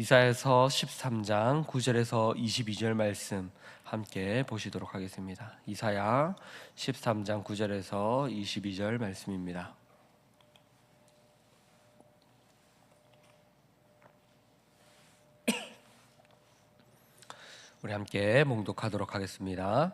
이사야서 13장 9절에서 22절 말씀 함께 보시도록 하겠습니다. 이사야 13장 9절에서 22절 말씀입니다. 우리 함께 봉독하도록 하겠습니다.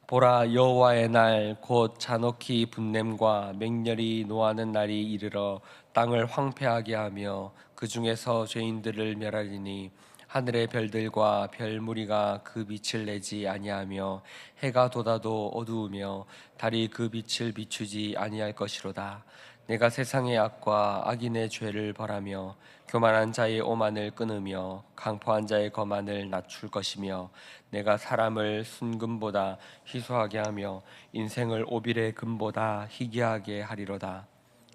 보라, 여호와의 날 곧 잔혹히 분냄과 맹렬히 노하는 날이 이르러 땅을 황폐하게 하며 그 중에서 죄인들을 멸하리니 하늘의 별들과 별 무리가 그 빛을 내지 아니하며 해가 돋아도 어두우며 달이 그 빛을 비추지 아니할 것이로다. 내가 세상의 악과 악인의 죄를 벌하며 교만한 자의 오만을 끊으며 강포한 자의 거만을 낮출 것이며 내가 사람을 순금보다 희소하게 하며 인생을 오빌의 금보다 희귀하게 하리로다.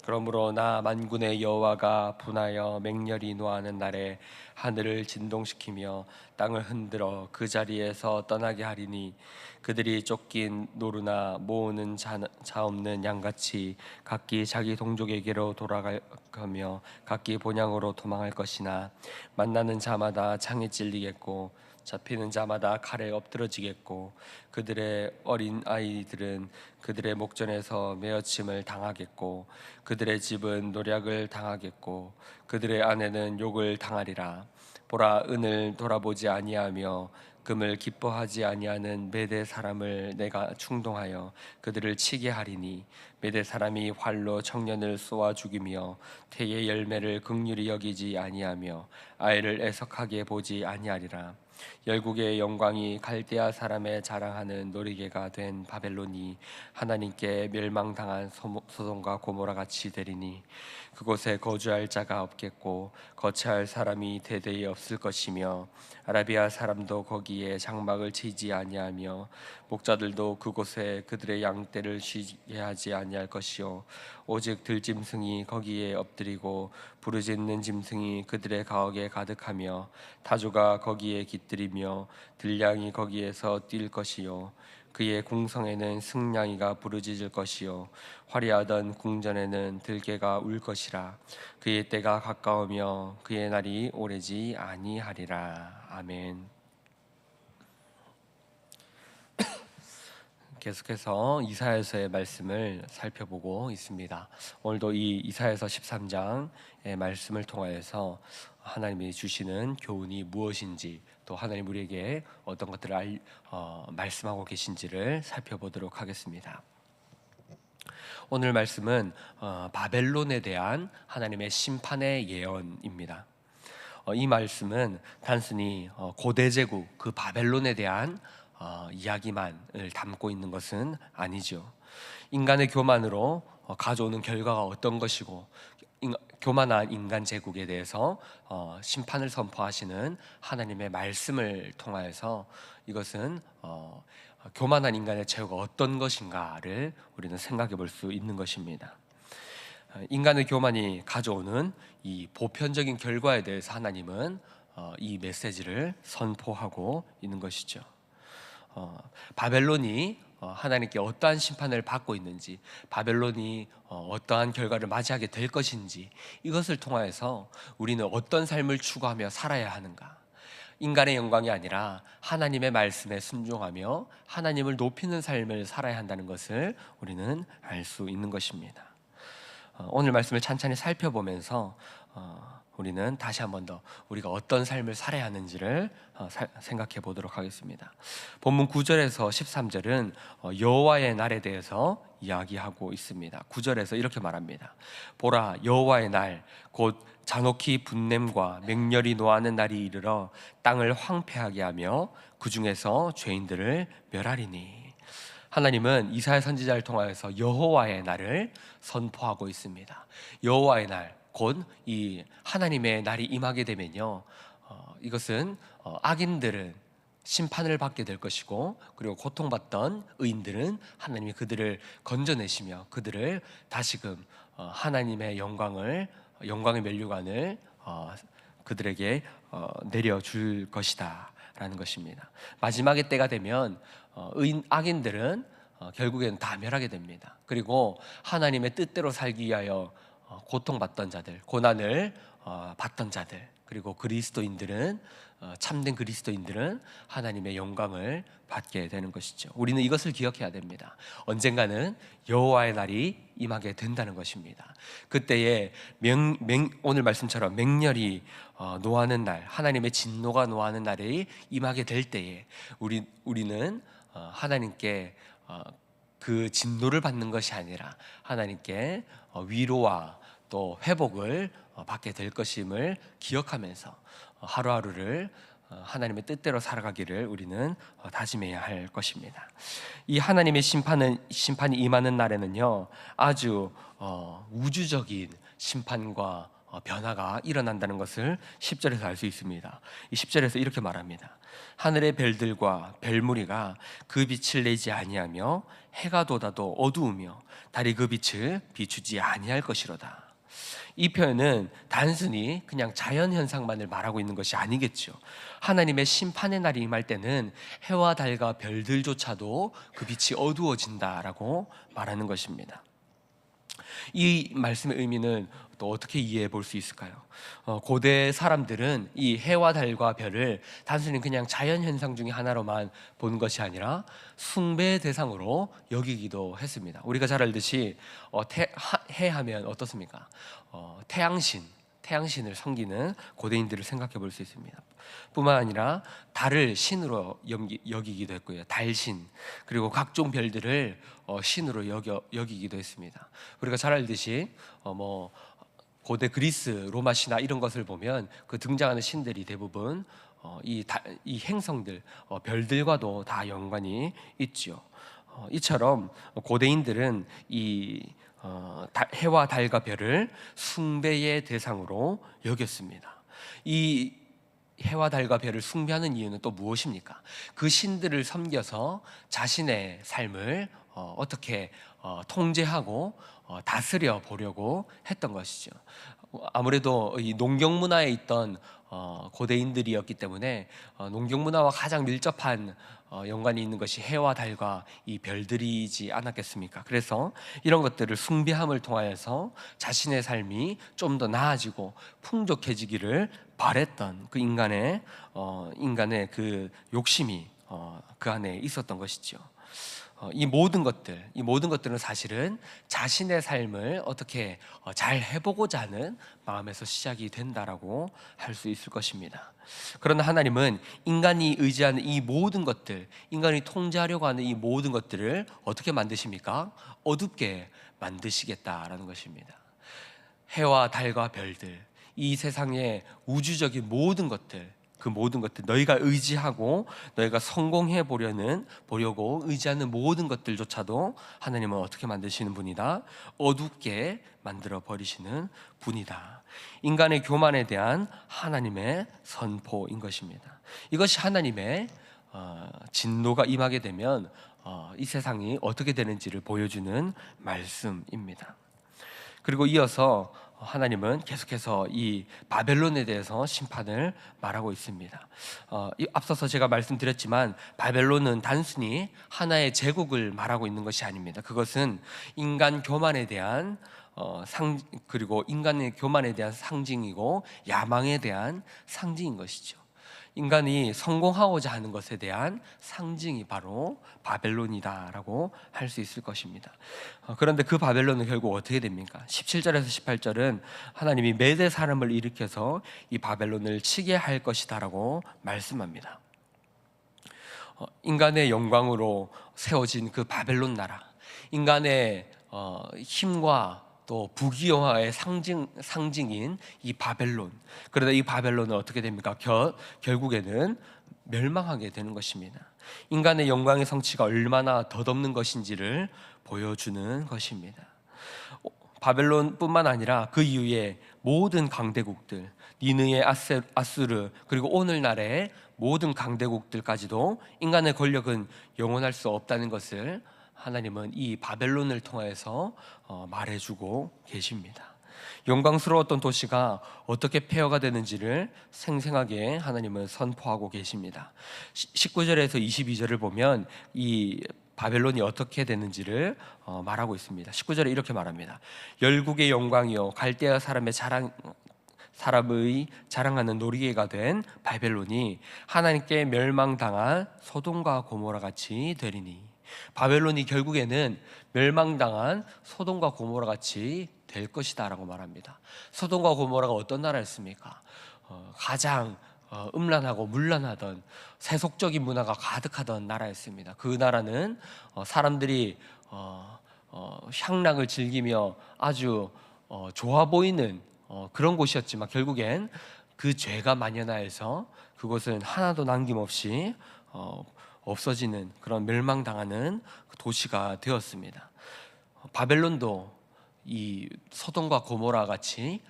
그러므로 나 만군의 여호와가 분하여 맹렬히 노하는 날에 하늘을 진동시키며 땅을 흔들어 그 자리에서 떠나게 하리니 그들이 쫓긴 노루나 모으는 자 없는 양같이 각기 자기 동족에게로 돌아가며 각기 본향으로 도망할 것이나 만나는 자마다 창에 찔리겠고 잡히는 자마다 칼에 엎드러지겠고 그들의 어린 아이들은 그들의 목전에서 메어침을 당하겠고 그들의 집은 노략을 당하겠고 그들의 아내는 욕을 당하리라. 보라, 은을 돌아보지 아니하며 금을 기뻐하지 아니하는 메대 사람을 내가 충동하여 그들을 치게 하리니 메대 사람이 활로 청년을 쏘아 죽이며 태의 열매를 긍휼히 여기지 아니하며 아이를 애석하게 보지 아니하리라. 열국의 영광이 갈대아 사람의 자랑하는 놀이개가 된 바벨론이 하나님께 멸망당한 소돔과 고모라 같이 되리니 그곳에 거주할 자가 없겠고 거처할 사람이 대대에 없을 것이며 아라비아 사람도 거기에 장막을 치지 아니하며 목자들도 그곳에 그들의 양떼를 쉬게 하지 아니할 것이요 오직 들짐승이 거기에 엎드리고 부르짖는 짐승이 그들의 가옥에 가득하며 타조가 거기에 깃들이며 들량이 거기에서 뛸 것이요 그의 궁성에는 승냥이가 부르짖을 것이요 화려하던 궁전에는 들개가 울 것이라. 그의 때가 가까우며 그의 날이 오래지 아니하리라. 아멘. 계속해서 이사야서의 말씀을 살펴보고 있습니다. 오늘도 이 이사야서 13장의 말씀을 통하여서 하나님이 주시는 교훈이 무엇인지 또 하나님 우리에게 어떤 것들을 말씀하고 계신지를 살펴보도록 하겠습니다. 오늘 말씀은 바벨론에 대한 하나님의 심판의 예언입니다. 이 말씀은 단순히 고대 제국 그 바벨론에 대한 이야기만을 담고 있는 것은 아니죠. 인간의 교만으로 가져오는 결과가 어떤 것이고 교만한 인간 제국에 대해서 심판을 선포하시는 하나님의 말씀을 통하여서 이것은 교만한 인간의 최후가 어떤 것인가를 우리는 생각해 볼 수 있는 것입니다. 인간의 교만이 가져오는 이 보편적인 결과에 대해서 하나님은 이 메시지를 선포하고 있는 것이죠. 바벨론이 하나님께 어떠한 심판을 받고 있는지, 바벨론이 어떠한 결과를 맞이하게 될 것인지, 이것을 통하여서 우리는 어떤 삶을 추구하며 살아야 하는가, 인간의 영광이 아니라 하나님의 말씀에 순종하며 하나님을 높이는 삶을 살아야 한다는 것을 우리는 알 수 있는 것입니다. 오늘 말씀을 찬찬히 살펴보면서 우리는 다시 한 번 더 우리가 어떤 삶을 살아야 하는지를 생각해 보도록 하겠습니다. 본문 9절에서 13절은 여호와의 날에 대해서 이야기하고 있습니다. 9절에서 이렇게 말합니다. 보라, 여호와의 날 곧 잔혹히 분냄과 맹렬히 노하는 날이 이르러 땅을 황폐하게 하며 그 중에서 죄인들을 멸하리니. 하나님은 이사야 선지자를 통하여서 여호와의 날을 선포하고 있습니다. 여호와의 날, 곧 이 하나님의 날이 임하게 되면요, 이것은 악인들은 심판을 받게 될 것이고, 그리고 고통받던 의인들은 하나님이 그들을 건져내시며 그들을 다시금 하나님의 영광의 면류관을 그들에게 내려줄 것이다 라는 것입니다. 마지막의 때가 되면 악인들은 결국에는 다 멸하게 됩니다. 그리고 하나님의 뜻대로 살기 위하여 고통받던 자들, 고난을 받던 자들, 그리고 그리스도인들은 참된 그리스도인들은 하나님의 영광을 받게 되는 것이죠. 우리는 이것을 기억해야 됩니다. 언젠가는 여호와의 날이 임하게 된다는 것입니다. 그때에 오늘 말씀처럼 맹렬히 노하는 날, 하나님의 진노가 노하는 날이 임하게 될 때에 우리는 하나님께 그 진노를 받는 것이 아니라 하나님께 위로와 또 회복을 받게 될 것임을 기억하면서 하루하루를 하나님의 뜻대로 살아가기를 우리는 다짐해야 할 것입니다. 이 하나님의 심판이 임하는 날에는요, 아주 우주적인 심판과 변화가 일어난다는 것을 10절에서 알 수 있습니다. 이 10절에서 이렇게 말합니다. 하늘의 별들과 별무리가 그 빛을 내지 아니하며 해가 돋아도 어두우며 달이 그 빛을 비추지 아니할 것이로다. 이 표현은 단순히 그냥 자연 현상만을 말하고 있는 것이 아니겠죠. 하나님의 심판의 날이 임할 때는 해와 달과 별들조차도 그 빛이 어두워진다라고 말하는 것입니다. 이 말씀의 의미는 또 어떻게 이해해 볼 수 있을까요? 고대 사람들은 이 해와 달과 별을 단순히 그냥 자연 현상 중에 하나로만 보는 것이 아니라 숭배의 대상으로 여기기도 했습니다. 우리가 잘 알듯이 해 하면 어떻습니까? 태양신을 섬기는 고대인들을 생각해 볼 수 있습니다. 뿐만 아니라 달을 신으로 여기기도 했고요. 달신, 그리고 각종 별들을 신으로 여기기도 했습니다. 우리가 잘 알듯이 고대 그리스, 로마 신화 이런 것을 보면 그 등장하는 신들이 대부분 이 행성들, 별들과도 다 연관이 있죠. 이처럼 고대인들은 해와 달과 별을 숭배의 대상으로 여겼습니다. 이 해와 달과 별을 숭배하는 이유는 또 무엇입니까? 그 신들을 섬겨서 자신의 삶을 어떻게 통제하고 다스려 보려고 했던 것이죠. 아무래도 이 농경 문화에 있던 고대인들이었기 때문에 농경 문화와 가장 밀접한 연관이 있는 것이 해와 달과 이 별들이지 않았겠습니까? 그래서 이런 것들을 숭배함을 통하여서 자신의 삶이 좀 더 나아지고 풍족해지기를 바랬던 그 인간의 그 욕심이 그 안에 있었던 것이죠. 이 모든 것들은 사실은 자신의 삶을 어떻게 잘 해보고자 하는 마음에서 시작이 된다라고 할 수 있을 것입니다. 그러나 하나님은 인간이 의지하는 이 모든 것들, 인간이 통제하려고 하는 이 모든 것들을 어떻게 만드십니까? 어둡게 만드시겠다라는 것입니다. 해와 달과 별들, 이 세상의 우주적인 모든 것들, 그 모든 것들, 너희가 의지하고 너희가 성공해 보려고 의지하는 모든 것들조차도 하나님은 어떻게 만드시는 분이다? 어둡게 만들어 버리시는 분이다. 인간의 교만에 대한 하나님의 선포인 것입니다. 이것이 하나님의 진노가 임하게 되면 이 세상이 어떻게 되는지를 보여주는 말씀입니다. 그리고 이어서 하나님은 계속해서 이 바벨론에 대해서 심판을 말하고 있습니다. 앞서서 제가 말씀드렸지만 바벨론은 단순히 하나의 제국을 말하고 있는 것이 아닙니다. 그것은 인간 교만에 대한 그리고 인간의 교만에 대한 상징이고 야망에 대한 상징인 것이죠. 인간이 성공하고자 하는 것에 대한 상징이 바로 바벨론이다라고 할 수 있을 것입니다. 그런데 그 바벨론은 결국 어떻게 됩니까? 17절에서 18절은 하나님이 메대 사람을 일으켜서 이 바벨론을 치게 할 것이다라고 말씀합니다. 인간의 영광으로 세워진 그 바벨론 나라, 인간의 힘과 또 부귀영화의 상징인 이 바벨론. 그러다 이 바벨론은 어떻게 됩니까? 결국에는 멸망하게 되는 것입니다. 인간의 영광의 성취가 얼마나 덧없는 것인지를 보여주는 것입니다. 바벨론뿐만 아니라 그 이후에 모든 강대국들, 니느의 아수르, 그리고 오늘날의 모든 강대국들까지도 인간의 권력은 영원할 수 없다는 것을 하나님은 이 바벨론을 통해서 말해주고 계십니다. 영광스러웠던 도시가 어떻게 폐허가 되는지를 생생하게 하나님은 선포하고 계십니다. 19절에서 22절을 보면 이 바벨론이 어떻게 되는지를 말하고 있습니다. 19절에 이렇게 말합니다. 열국의 영광이요 갈대아 사람의 사람의 자랑하는 놀이개가 된 바벨론이 하나님께 멸망당한 소돔과 고모라 같이 되리니, 바벨론이 결국에는 멸망당한 소돔과 고모라 같이 될 것이다 라고 말합니다. 소돔과 고모라가 어떤 나라였습니까? 가장 음란하고 문란하던 세속적인 문화가 가득하던 나라였습니다. 그 나라는 사람들이 향락을 즐기며 아주 좋아 보이는 그런 곳이었지만, 결국엔 그 죄가 만연하여서 그곳은 하나도 남김없이 없어지는, 그런 멸망당하는 도시가 되었습니다. 바벨론도 이 소돔과 고모라 같이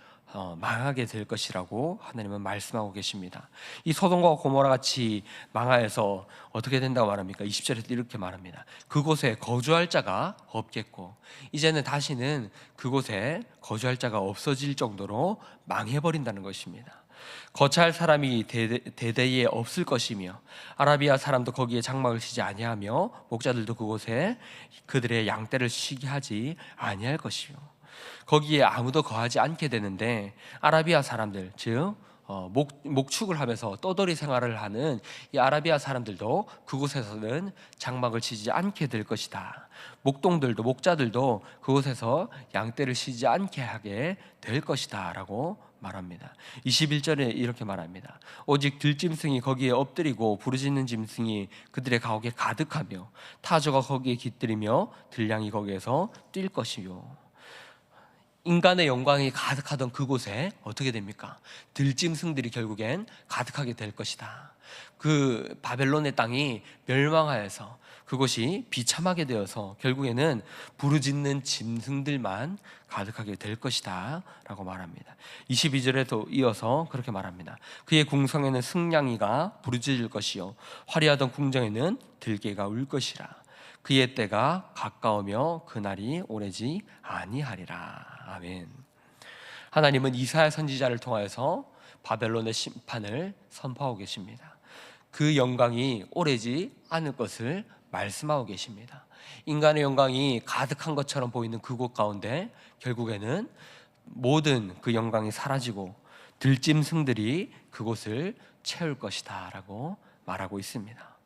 망하게 될 것이라고 하나님은 말씀하고 계십니다. 이 소돔과 고모라 같이 망하여서 어떻게 된다고 말합니까? 20절에 이렇게 말합니다. 그곳에 거주할 자가 없겠고, 이제는 다시는 그곳에 거주할 자가 없어질 정도로 망해버린다는 것입니다. 거처할 사람이 대대에 없을 것이며, 아라비아 사람도 거기에 장막을 치지 아니하며, 목자들도 그곳에 그들의 양떼를 쉬게 하지 아니할 것이요, 거기에 아무도 거하지 않게 되는데, 아라비아 사람들, 즉 목축을 하면서 떠돌이 생활을 하는 이 아라비아 사람들도 그곳에서는 장막을 치지 않게 될 것이다. 목동들도, 목자들도 그곳에서 양떼를 쉬지 않게 하게 될 것이다 라고 말합니다. 21절에 이렇게 말합니다. 오직 들짐승이 거기에 엎드리고 부르짖는 짐승이 그들의 가옥에 가득하며, 타조가 거기에 깃들이며 들량이 거기에서 뛸 것이요. 인간의 영광이 가득하던 그곳에 어떻게 됩니까? 들짐승들이 결국엔 가득하게 될 것이다. 그 바벨론의 땅이 멸망하여서 그곳이 비참하게 되어서 결국에는 부르짖는 짐승들만 가득하게 될 것이다 라고 말합니다. 22절에도 이어서 그렇게 말합니다. 그의 궁성에는 승냥이가 부르짖을 것이요, 화려하던 궁정에는 들개가 울 것이라. 그의 때가 가까우며 그날이 오래지 아니하리라. 아멘. 하나님은 이사야 선지자를 통하여서 바벨론의 심판을 선포하고 계십니다. 그 영광이 오래지 않을 것을 말씀하고 계십니다. 인간의 영광이 가득한 것처럼 보이는 그곳 가운데 결국에는 모든 그 영광이 사라지고 들짐승들이 그곳을 채울 것이다 라고 말하고 있습니다.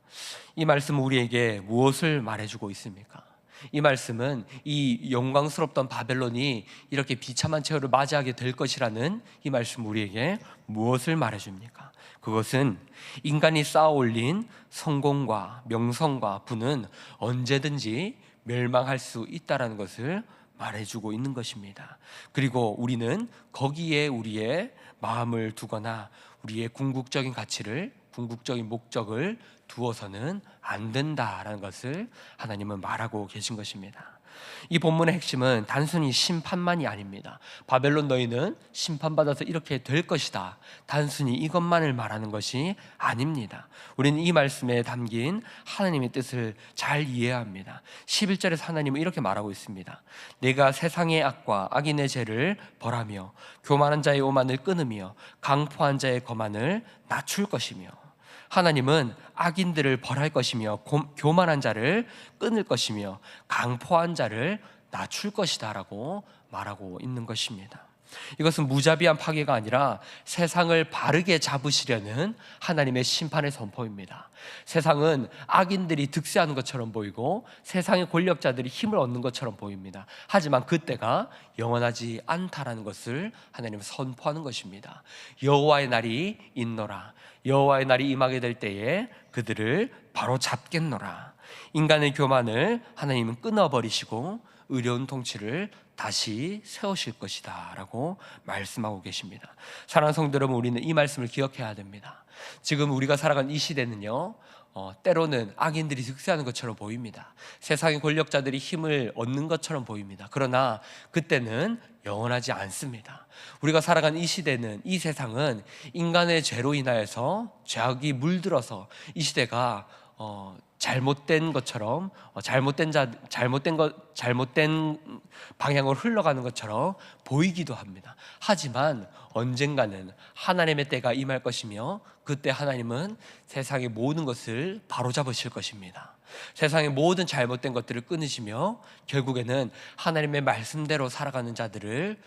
이 말씀은 우리에게 무엇을 말해주고 있습니까? 이 말씀은 이 영광스럽던 바벨론이 이렇게 비참한 최후를 맞이하게 될 것이라는 이 말씀 우리에게 무엇을 말해줍니까? 그것은 인간이 쌓아올린 성공과 명성과 부는 언제든지 멸망할 수 있다는 것을 말해주고 있는 것입니다. 그리고 우리는 거기에 우리의 마음을 두거나 우리의 궁극적인 가치를, 궁극적인 목적을 두어서는 안 된다라는 것을 하나님은 말하고 계신 것입니다. 이 본문의 핵심은 단순히 심판만이 아닙니다. 바벨론 너희는 심판받아서 이렇게 될 것이다, 단순히 이것만을 말하는 것이 아닙니다. 우리는 이 말씀에 담긴 하나님의 뜻을 잘 이해해야 합니다. 11절에서 하나님은 이렇게 말하고 있습니다. 내가 세상의 악과 악인의 죄를 벌하며 교만한 자의 오만을 끊으며 강포한 자의 거만을 낮출 것이며, 하나님은 악인들을 벌할 것이며 교만한 자를 끊을 것이며 강포한 자를 낮출 것이다 라고 말하고 있는 것입니다. 이것은 무자비한 파괴가 아니라 세상을 바르게 잡으시려는 하나님의 심판의 선포입니다. 세상은 악인들이 득세하는 것처럼 보이고 세상의 권력자들이 힘을 얻는 것처럼 보입니다. 하지만 그때가 영원하지 않다라는 것을 하나님은 선포하는 것입니다. 여호와의 날이 있노라. 여호와의 날이 임하게 될 때에 그들을 바로 잡겠노라. 인간의 교만을 하나님은 끊어버리시고 의로운 통치를 다시 세우실 것이다 라고 말씀하고 계십니다. 사랑하는 성도 여러분, 우리는 이 말씀을 기억해야 됩니다. 지금 우리가 살아가는 이 시대는요, 때로는 악인들이 득세하는 것처럼 보입니다. 세상의 권력자들이 힘을 얻는 것처럼 보입니다. 그러나 그때는 영원하지 않습니다. 우리가 살아가는 이 시대는, 이 세상은 인간의 죄로 인하여서 죄악이 물들어서 이 시대가 잘못된 것처럼, 잘못된 방향으로 흘러가는 것처럼 보이기도 합니다. 하지만 언젠가는 하나님의 때가 임할 것이며 그때 하나님은 세상의 모든 것을 바로잡으실 것입니다. 세상의 모든 잘못된 것들을 끊으시며 결국에는 하나님의 말씀대로 살아가는 자들을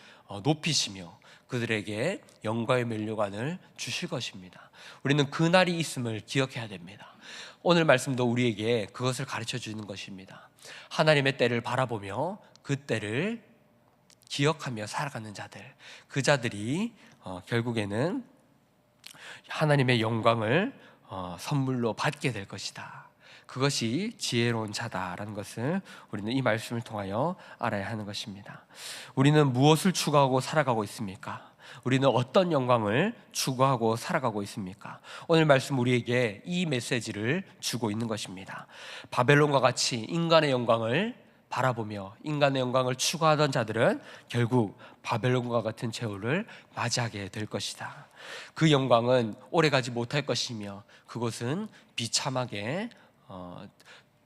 높이시며 그들에게 영광의 면류관을 주실 것입니다. 우리는 그날이 있음을 기억해야 됩니다. 오늘 말씀도 우리에게 그것을 가르쳐 주는 것입니다. 하나님의 때를 바라보며 그 때를 기억하며 살아가는 자들, 그 자들이 결국에는 하나님의 영광을 선물로 받게 될 것이다. 그것이 지혜로운 자다라는 것을 우리는 이 말씀을 통하여 알아야 하는 것입니다. 우리는 무엇을 추구하고 살아가고 있습니까? 우리는 어떤 영광을 추구하고 살아가고 있습니까? 오늘 말씀 우리에게 이 메시지를 주고 있는 것입니다. 바벨론과 같이 인간의 영광을 바라보며 인간의 영광을 추구하던 자들은 결국 바벨론과 같은 최후를 맞이하게 될 것이다. 그 영광은 오래가지 못할 것이며 그곳은 비참하게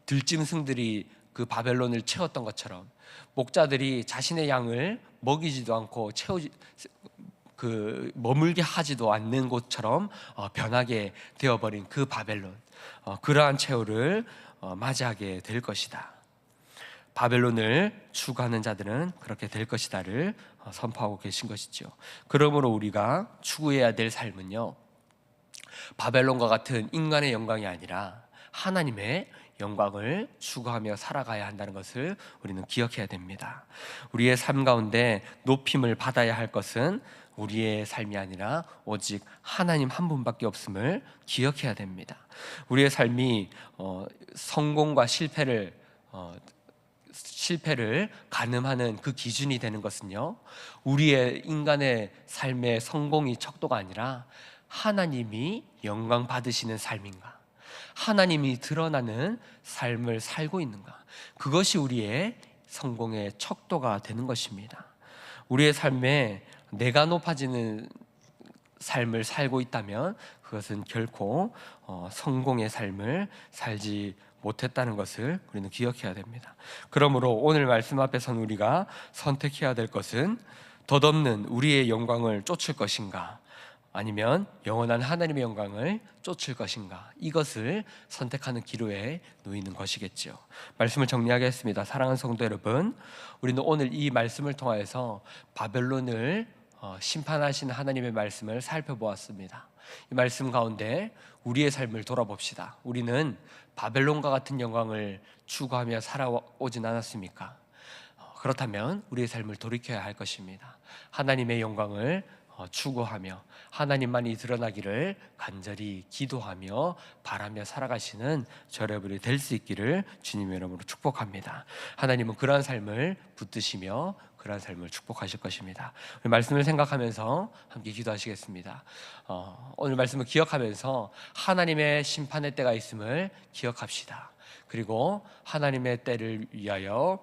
들짐승들이 그 바벨론을 채웠던 것처럼 목자들이 자신의 양을 먹이지도 않고 머물게 하지도 않는 곳처럼 변하게 되어버린 그 바벨론, 그러한 최후를 맞이하게 될 것이다. 바벨론을 추구하는 자들은 그렇게 될 것이다를 선포하고 계신 것이죠. 그러므로 우리가 추구해야 될 삶은요, 바벨론과 같은 인간의 영광이 아니라 하나님의 영광을 추구하며 살아가야 한다는 것을 우리는 기억해야 됩니다. 우리의 삶 가운데 높임을 받아야 할 것은 우리의 삶이 아니라 오직 하나님 한 분밖에 없음을 기억해야 됩니다. 우리의 삶이 성공과 실패를 가늠하는 그 기준이 되는 것은요, 우리의 인간의 삶의 성공이 척도가 아니라 하나님이 영광 받으시는 삶인가, 하나님이 드러나는 삶을 살고 있는가, 그것이 우리의 성공의 척도가 되는 것입니다. 우리의 삶에 내가 높아지는 삶을 살고 있다면 그것은 결코 성공의 삶을 살지 못했다는 것을 우리는 기억해야 됩니다. 그러므로 오늘 말씀 앞에서는 우리가 선택해야 될 것은 덧없는 우리의 영광을 쫓을 것인가, 아니면 영원한 하나님의 영광을 쫓을 것인가, 이것을 선택하는 기로에 놓이는 것이겠죠. 말씀을 정리하겠습니다. 사랑하는 성도 여러분, 우리는 오늘 이 말씀을 통하여서 바벨론을 심판하신 하나님의 말씀을 살펴보았습니다. 이 말씀 가운데 우리의 삶을 돌아봅시다. 우리는 바벨론과 같은 영광을 추구하며 살아오진 않았습니까? 그렇다면 우리의 삶을 돌이켜야 할 것입니다. 하나님의 영광을 추구하며 하나님만이 드러나기를 간절히 기도하며 바라며 살아가시는 저 여러분이 될 수 있기를 주님의 이름으로 축복합니다. 하나님은 그러한 삶을 붙드시며 그러한 삶을 축복하실 것입니다. 우리 말씀을 생각하면서 함께 기도하시겠습니다. 오늘 말씀을 기억하면서 하나님의 심판의 때가 있음을 기억합시다. 그리고 하나님의 때를 위하여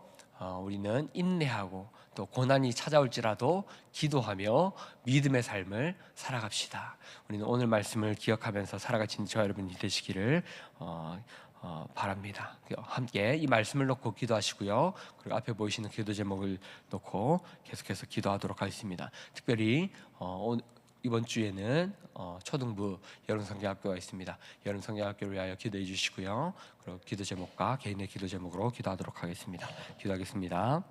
우리는 인내하고 또 고난이 찾아올지라도 기도하며 믿음의 삶을 살아갑시다. 우리는 오늘 말씀을 기억하면서 살아가신 저와 여러분이 되시기를 바랍니다. 함께 이 말씀을 놓고 기도하시고요. 그리고 앞에 보이시는 기도 제목을 놓고 계속해서 기도하도록 하겠습니다. 특별히 이번 주에는 초등부 여름성경학교가 있습니다. 여름성경학교를 위하여 기도해 주시고요. 그리고 기도 제목과 개인의 기도 제목으로 기도하도록 하겠습니다. 기도하겠습니다.